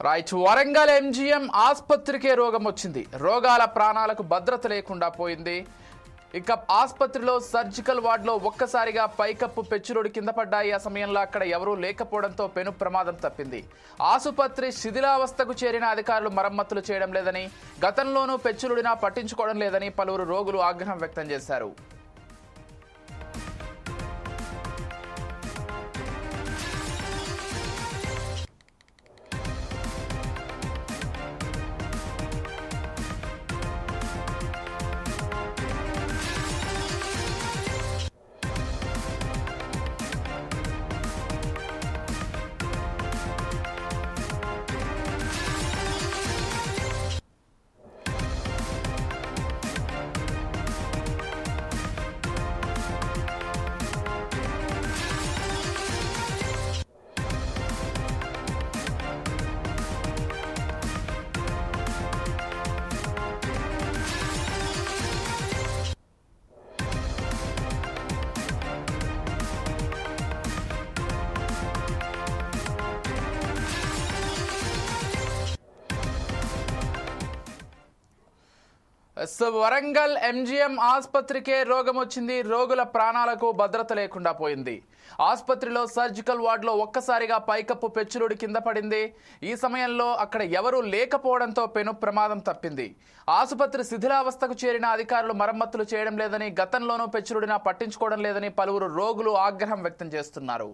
Right. Warangal MGM ఆసుపత్రికే రోగం వచ్చింది. రోగాల ప్రాణాలకు భద్రత లేకుండా పోయింది. ఇక ఆసుపత్రిలో సర్జికల్ వార్డులో ఒక్కసారిగా పైకప్పు పెచ్చురుడి కింద పడ్డాయి. ఆ సమయంలో అక్కడ ఎవరూ లేకపోవడంతో పెను ప్రమాదం తప్పింది. ఆసుపత్రి శిథిలావస్థకు చేరిన అధికారులు మరమ్మతులు చేయడం లేదని, గతంలోనూ పెచ్చురుడినా పట్టించుకోవడం లేదని పలువురు రోగులు ఆగ్రహం వ్యక్తం చేశారు. వరంగల్ ఎంజీఎం ఆసుపత్రికే రోగం వచ్చింది. రోగుల ప్రాణాలకు భద్రత లేకుండా పోయింది. ఆసుపత్రిలో సర్జికల్ వార్డులో ఒక్కసారిగా పైకప్పు పెచ్చురుడి కింద పడింది. ఈ సమయంలో అక్కడ ఎవరూ లేకపోవడంతో పెను ప్రమాదం తప్పింది. ఆసుపత్రి శిథిలావస్థకు చేరిన అధికారులు మరమ్మతులు చేయడం లేదని, గతంలోనూ పెచ్చురుడినా పట్టించుకోవడం లేదని పలువురు రోగులు ఆగ్రహం వ్యక్తం చేస్తున్నారు.